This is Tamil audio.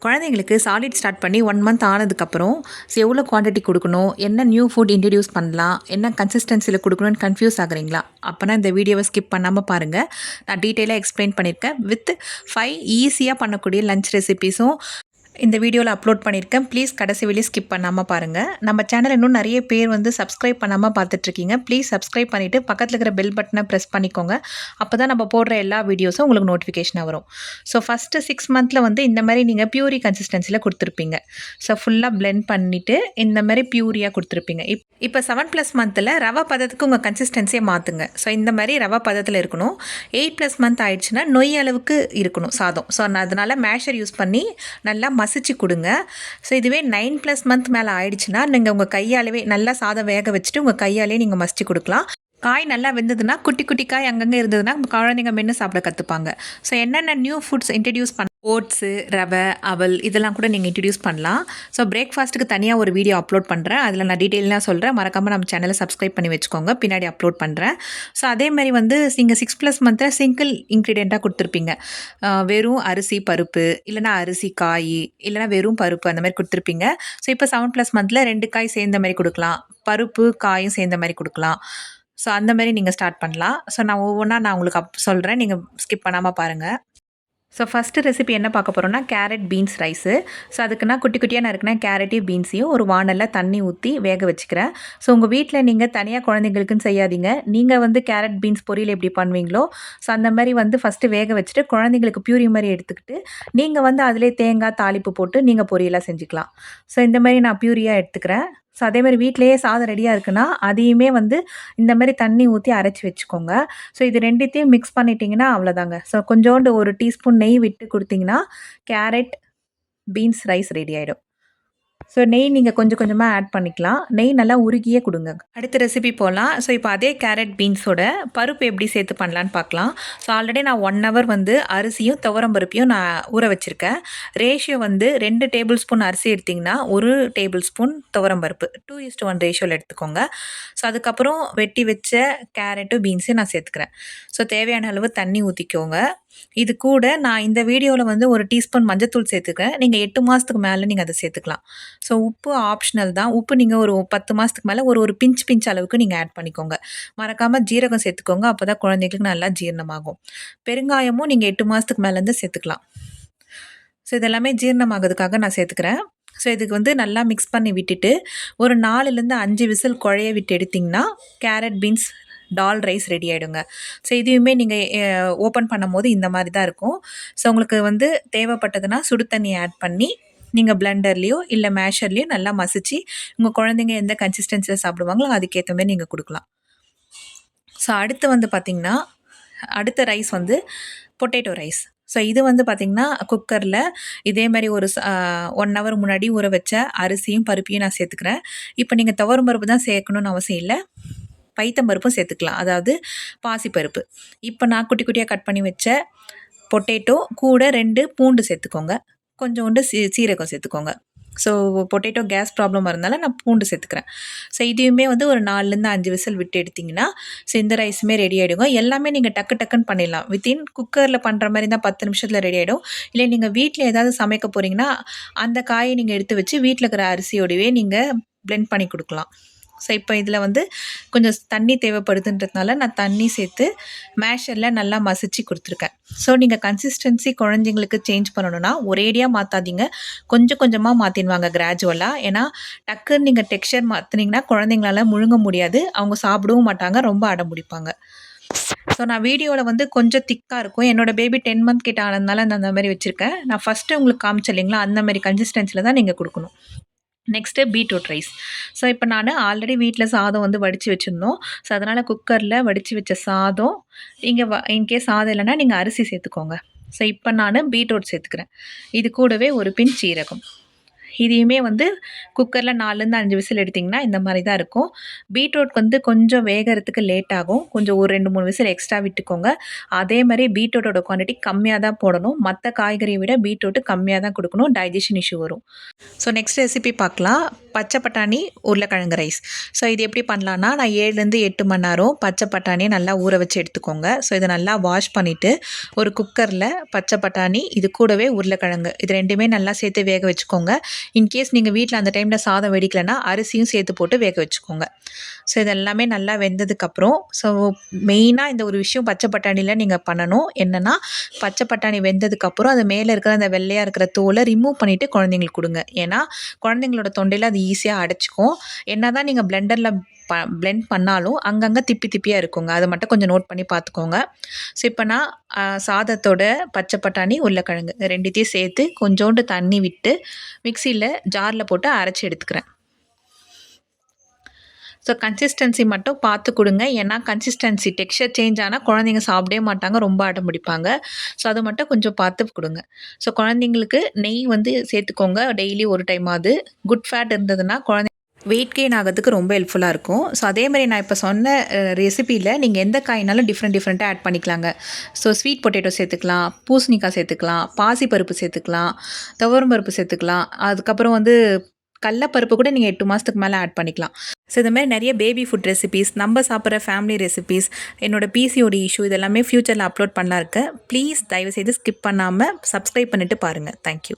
குழந்தைங்களுக்கு சாலிட் ஸ்டார்ட் பண்ணி 1 மந்த் ஆனதுக்கப்புறம் எவ்வளோ குவான்டிட்டி கொடுக்கணும், என்ன நியூ ஃபுட் இன்ட்ரடியூஸ் பண்ணலாம், என்ன கன்சிஸ்டன்சியில் கொடுக்கணும்னு கன்ஃபியூஸ் ஆகுறீங்களா? அப்போனா இந்த வீடியோவை ஸ்கிப் பண்ணாமல் பாருங்கள். நான் டீட்டெயிலாக எக்ஸ்பிளைன் பண்ணியிருக்கேன். வித் 5 ஈஸியாக பண்ணக்கூடிய லஞ்ச் ரெசிபீஸும் இந்த வீடியோவில் அப்லோட் பண்ணியிருக்கேன். ப்ளீஸ் கடைசி வெளியே ஸ்கிப் பண்ணாமல் பாருங்கள். நம்ம சேனல் இன்னும் நிறைய பேர் சப்ஸ்கிரைப் பண்ணாமல் பார்த்துட்ருக்கீங்க. ப்ளீஸ் சப்ஸ்கிரைப் பண்ணிவிட்டு பக்கத்தில் இருக்கிற பெல் பட்டனை ப்ரெஸ் பண்ணிக்கோங்க. அப்போ தான் நம்ம போடுற எல்லா வீடியோஸும் உங்களுக்கு நோட்டிஃபிகேஷனாக வரும். ஸோ ஃபஸ்ட்டு 6 மந்தில் இந்த மாதிரி நீங்கள் பியூரி கன்சிஸ்டன்சியில் கொடுத்துருப்பீங்க. ஸோ ஃபுல்லாக பிளெண்ட் பண்ணிவிட்டு இந்த மாதிரி பியூரியாக கொடுத்துருப்பீங்க. இப்போ 7+ மந்தில் ரவை பதத்துக்கு உங்கள் கன்சிஸ்டன்சியை மாற்றுங்க. ஸோ இந்த மாதிரி ரவை பதத்தில் இருக்கணும். 8+ மந்த் ஆயிடுச்சுன்னா நொய் அளவுக்கு இருக்கணும் சாதம். ஸோ நான் அதனால் மேஷர் யூஸ் பண்ணி நல்லா மசிச்சு கொடுங்க. ஸோ இதுவே 9+ மந்த் மேலே ஆயிடுச்சுன்னா நீங்கள் உங்கள் கையாலவே நல்லா சாதம் வேக வச்சுட்டு உங்கள் கையாலே நீங்கள் மசிச்சு கொடுக்கலாம். காய் நல்லா வெந்ததுன்னா குட்டி குட்டி காய் அங்கங்கே இருந்ததுன்னா குழந்தைங்க மென்று சாப்பிட கற்றுப்பாங்க. ஸோ என்னென்ன நியூ ஃபுட்ஸ் இன்ட்ரடியூஸ் பண்ண ஓட்ஸு, ரவை, அவல் இதெல்லாம் கூட நீங்கள் இன்ட்ரடியூஸ் பண்ணலாம். ஸோ பிரேக்ஃபாஸ்ட்டுக்கு தனியாக ஒரு வீடியோ அப்லோட் பண்ணுறேன். அதில் நான் டீட்டெயிலாக சொல்கிறேன். மறக்காமல் நம்ம சேனலை சப்ஸ்கிரைப் பண்ணி வச்சுக்கோங்க. பின்னாடி அப்லோட் பண்ணுறேன். ஸோ அதேமாதிரி நீங்கள் 6+ மந்தில் சிங்கிள் இன்க்ரீடியண்ட்டாக கொடுத்துருப்பீங்க. வெறும் அரிசி பருப்பு, இல்லைனா அரிசி காய், இல்லைனா வெறும் பருப்பு அந்த மாதிரி கொடுத்துருப்பீங்க. ஸோ இப்போ 7+ மந்தில் 2 காய் சேர்ந்த மாதிரி கொடுக்கலாம், பருப்பு காயும் சேர்ந்த மாதிரி கொடுக்கலாம். ஸோ அந்த மாதிரி நீங்கள் ஸ்டார்ட் பண்ணலாம். ஸோ நான் ஒவ்வொன்றா உங்களுக்கு சொல்கிறேன். நீங்கள் ஸ்கிப் பண்ணாமல் பாருங்கள். ஸோ ஃபஸ்ட்டு ரெசிபி என்ன பார்க்க போகிறோன்னா கேரட் பீன்ஸ் ரைஸு. ஸோ அதுக்கு நான் குட்டி குட்டியாக நறுக்குனா கேரட்டையும் பீன்ஸையும் ஒரு வானலில் தண்ணி ஊற்றி வேக வச்சுக்கிறேன். ஸோ உங்கள் வீட்டில் நீங்கள் தனியாக குழந்தைங்களுக்குன்னு செய்யாதீங்க. நீங்கள் கேரட் பீன்ஸ் பொரியல் எப்படி பண்ணுவீங்களோ ஸோ அந்த மாதிரி ஃபஸ்ட்டு வேக வச்சுட்டு குழந்தைங்களுக்கு பியூரி மாதிரி எடுத்துக்கிட்டு நீங்கள் அதிலே தேங்காய் தாளிப்பு போட்டு நீங்கள் பொரியலாக செஞ்சுக்கலாம். ஸோ இந்த மாதிரி நான் பியூரியாக எடுத்துக்கிறேன். ஸோ அதேமாதிரி வீட்டிலேயே சாதம் ரெடியாக இருக்குன்னா அதையுமே இந்த மாதிரி தண்ணி ஊற்றி அரைச்சி வச்சுக்கோங்க. ஸோ இது ரெண்டுத்தையும் மிக்ஸ் பண்ணிட்டீங்கன்னா அவ்வளோதாங்க. ஸோ கொஞ்சோண்டு ஒரு டீஸ்பூன் நெய் விட்டு கொடுத்தீங்கன்னா கேரட் பீன்ஸ் ரைஸ் ரெடி ஆகிடும். ஸோ நெய் நீங்கள் கொஞ்சம் கொஞ்சமாக ஆட் பண்ணிக்கலாம். நெய் நல்லா உருகியே கொடுங்க. அடுத்த ரெசிபி போகலாம். ஸோ இப்போ அதே கேரட் பீன்ஸோட பருப்பு எப்படி சேர்த்து பண்ணலான்னு பார்க்கலாம். ஸோ ஆல்ரெடி நான் 1 ஹவர் அரிசியும் துவரம் பருப்பையும் நான் ஊற வச்சுருக்கேன். ரேஷியோ 2 டேபிள் ஸ்பூன் அரிசி எடுத்திங்கன்னா 1 டேபிள் ஸ்பூன் துவரம் பருப்பு 2:1 ரேஷியோவில் எடுத்துக்கோங்க. ஸோ அதுக்கப்புறம் வெட்டி வச்ச கேரட்டும் பீன்ஸையும் நான் சேர்த்துக்கிறேன். ஸோ தேவையான அளவு தண்ணி ஊற்றிக்கோங்க. இது கூட நான் இந்த வீடியோவில் 1 டீஸ்பூன் மஞ்சத்தூள் சேர்த்துக்கிறேன். நீங்கள் 8 மாதத்துக்கு மேலே நீங்கள் அதை சேர்த்துக்கலாம். ஸோ உப்பு ஆப்ஷனல் தான். உப்பு நீங்கள் ஒரு 10 மாதத்துக்கு மேலே ஒரு பிஞ்ச் அளவுக்கு நீங்கள் ஆட் பண்ணிக்கோங்க. மறக்காமல் ஜீரகம் சேர்த்துக்கோங்க. அப்போ தான் குழந்தைங்களுக்கு நல்லா ஜீரணமாகும். பெருங்காயமும் நீங்கள் 8 மாதத்துக்கு மேலேருந்து சேர்த்துக்கலாம். ஸோ இதெல்லாமே ஜீரணமாகிறதுக்காக நான் சேர்த்துக்கிறேன். ஸோ இதுக்கு நல்லா மிக்ஸ் பண்ணி விட்டுட்டு ஒரு 4லேருந்து 5 விசில் குழைய விட்டு எடுத்திங்கன்னா கேரட் பீன்ஸ் டால் ரைஸ் ரெடி ஆகிடுங்க. ஸோ இதையுமே நீங்கள் ஓப்பன் பண்ணும் போது இந்த மாதிரி தான் இருக்கும். ஸோ உங்களுக்கு தேவைப்பட்டதுன்னா சுடு தண்ணி ஆட் பண்ணி நீங்கள் பிளெண்டர்லேயோ இல்லை மேஷர்லேயோ நல்லா மசிச்சு உங்கள் குழந்தைங்க எந்த கன்சிஸ்டன்சியில் சாப்பிடுவாங்களோ அதுக்கேற்ற மாதிரி நீங்கள் கொடுக்கலாம். ஸோ அடுத்து பார்த்திங்கன்னா அடுத்த ரைஸ் பொட்டேட்டோ ரைஸ். ஸோ இது பார்த்திங்கன்னா குக்கரில் இதே மாதிரி ஒரு 1 ஹவர் முன்னாடி ஊற வச்ச அரிசியும் பருப்பையும் நான் சேர்த்துக்கிறேன். இப்போ நீங்கள் துவரம் பருப்பு தான் சேர்க்கணுன்னு அவசியம் இல்லை. பைத்தம்பருப்பும் சேர்த்துக்கலாம், அதாவது பாசிப்பருப்பு. இப்போ நான் குட்டி குட்டியாக கட் பண்ணி வச்ச பொட்டேட்டோ கூட 2 பூண்டு சேர்த்துக்கோங்க. கொஞ்சோண்டு சீரகம் சேர்த்துக்கோங்க. ஸோ பொட்டேட்டோ கேஸ் ப்ராப்ளம் இருந்தாலும் நான் பூண்டு சேர்த்துக்கிறேன். ஸோ இதையுமே ஒரு 4லேருந்து 5 விசில் விட்டு எடுத்திங்கன்னா ஸோ இந்த ரைஸுமே ரெடி ஆகிடுங்க. எல்லாமே நீங்கள் டக்குன்னு பண்ணிடலாம். வித்தின் குக்கரில் பண்ணுற மாதிரி தான் 10 நிமிஷத்தில் ரெடி ஆகிடும். இல்லை நீங்கள் வீட்டில் ஏதாவது சமைக்க போகிறீங்கன்னா அந்த காயை நீங்கள் எடுத்து வச்சு வீட்டில் இருக்கிற அரிசியோடவே நீங்கள் பிளெண்ட் பண்ணி கொடுக்கலாம். ஸோ இப்போ இதில் கொஞ்சம் தண்ணி தேவைப்படுதுன்றதுனால நான் தண்ணி சேர்த்து மேஷரில் நல்லா மசிச்சு கொடுத்துருக்கேன். ஸோ நீங்கள் கன்சிஸ்டன்சி குழந்தைங்களுக்கு சேஞ்ச் பண்ணணுன்னா ஒரேடியாக மாற்றாதீங்க, கொஞ்சம் கொஞ்சமாக மாற்றிடுவாங்க கிராஜுவலாக. ஏன்னா டக்குன்னு நீங்கள் டெக்ஸ்சர் மாற்றினீங்கன்னா குழந்தைங்களால முழுங்க முடியாது, அவங்க சாப்பிடவும் மாட்டாங்க, ரொம்ப அடம் பிடிப்பாங்க. ஸோ நான் வீடியோவில் கொஞ்சம் திக்காக இருக்கும். என்னோடய பேபி 10 மந்த் கிட்ட ஆனதுனால நான் அந்த மாதிரி வச்சுருக்கேன். நான் ஃபஸ்ட்டு உங்களுக்கு காமிச்சேன் இல்லைங்களா, அந்த மாதிரி கன்சிஸ்டன்சியில் தான் நீங்கள் கொடுக்கணும். Next beetroot rice. ஸோ இப்போ நான் ஆல்ரெடி வீட்டில் சாதம் வடித்து வச்சுருந்தோம். ஸோ அதனால் குக்கரில் வடித்து வச்ச சாதம், நீங்கள் இன்கேஸ் சாதம் இல்லைன்னா நீங்கள் அரிசி சேர்த்துக்கோங்க. ஸோ இப்போ நான் பீட்ரூட் சேர்த்துக்கிறேன். இது கூடவே ஒரு பிஞ்ச் சீரகம். இதையுமே வந்து குக்கரில் 4லேருந்து 5 விசில் எடுத்திங்கன்னா இந்த மாதிரி தான் இருக்கும். பீட்ரூட் வந்து கொஞ்சம் வேகறதுக்கு லேட் ஆகும். கொஞ்சம் ஒரு 2, 3 விசில் எக்ஸ்ட்ரா விட்டுக்கோங்க. அதே மாதிரி பீட்ரூட்டோட குவான்டிட்டி கம்மியாக தான் போடணும். மற்ற காய்கறியை விட பீட்ரூட்டு கம்மியாக தான் கொடுக்கணும். டைஜஷன் இஷ்யூ வரும். ஸோ நெக்ஸ்ட் ரெசிபி பார்க்கலாம். பச்சை பட்டாணி உருளைக்கிழங்கு ரைஸ். ஸோ இது எப்படி பண்ணலான்னா, நான் 7லேருந்து 8 மணி நேரம் பச்சை பட்டாணியை நல்லா ஊற வச்சு எடுத்துக்கோங்க. ஸோ இதை நல்லா வாஷ் பண்ணிவிட்டு ஒரு குக்கரில் பச்சை பட்டாணி இது கூடவே உருளைக்கிழங்கு இது 2மே நல்லா சேர்த்து வேக வச்சுக்கோங்க. இன்கேஸ் நீங்கள் வீட்டில் அந்த டைமில் சாதம் வெடிக்கலைன்னா அரிசியும் சேர்த்து போட்டு வேக வச்சுக்கோங்க. ஸோ இதெல்லாமே நல்லா வெந்ததுக்கப்புறம் ஸோ மெயினாக இந்த ஒரு விஷயம் பச்சை பட்டாணியில் நீங்கள் பண்ணணும். என்னென்னா பச்சை பட்டாணி வெந்ததுக்கப்புறம் அது மேலே இருக்கிற அந்த வெள்ளையாக இருக்கிற தோலை ரிமூவ் பண்ணிவிட்டு குழந்தைங்களுக்கு கொடுங்க. ஏன்னா குழந்தைங்களோட தொண்டையில் அது ஈஸியாக அடைச்சிக்கும். என்ன தான் நீங்கள் பிளெண்டரில் பிளெண்ட் பண்ணாலும் அங்கங்கே திப்பி திப்பியாக இருக்குங்க. அதை மட்டும் கொஞ்சம் நோட் பண்ணி பார்த்துக்கோங்க. ஸோ இப்போ நான் சாதத்தோட பச்சை பட்டாணி உருளைக்கிழங்கு 2த்தையும் சேர்த்து கொஞ்சோண்டு தண்ணி விட்டு மிக்சியில் ஜாரில் போட்டு அரைச்சி எடுத்துக்கிறேன். ஸோ கன்சிஸ்டன்சி மட்டும் பார்த்து கொடுங்க. ஏன்னா கன்சிஸ்டன்சி டெக்ஸ்சர் சேஞ்ச் ஆனால் குழந்தைங்க சாப்பிடவே மாட்டாங்க, ரொம்ப அடம் பிடிப்பாங்க. ஸோ அது மட்டும் கொஞ்சம் பார்த்து கொடுங்க. ஸோ குழந்தைங்களுக்கு நெய் வந்து சேர்த்துக்கோங்க டெய்லி ஒரு டைமாவது. குட் ஃபேட் இருந்ததுன்னா குழந்தை வெயிட் கெயின் ஆகிறதுக்கு ரொம்ப ஹெல்ப்ஃபுல்லாக இருக்கும். ஸோ அதேமாதிரி நான் இப்போ சொன்ன ரெசிப்பியில் நீங்கள் எந்த காய்னாலும் டிஃப்ரெண்ட்டாக ஆட் பண்ணிக்கலாங்க. ஸோ ஸ்வீட் பொட்டேட்டோ சேர்த்துக்கலாம், பூசணிக்காய் சேர்த்துக்கலாம், பாசிப்பருப்பு சேர்த்துக்கலாம், துவரம் பருப்பு சேர்த்துக்கலாம். அதுக்கப்புறம் வந்து கடலப்பருப்பு கூட நீங்கள் 8 மாதத்துக்கு மேலே ஆட் பண்ணிக்கலாம். ஸோ இந்த மாதிரி நிறைய பேபி ஃபுட் ரெசிபீஸ், நம்ம சாப்பிட்ற ஃபேமிலி ரெசிபீஸ், என்னோடய பிசிஓடி இஷ்யூ இதெல்லாமே ஃப்யூச்சரில் அப்லோட் பண்ணலாம் இருக்கேன். ப்ளீஸ் தயவுசெய்து ஸ்கிப் பண்ணாமல் சப்ஸ்கிரைப் பண்ணிவிட்டு பாருங்கள். தேங்க்யூ.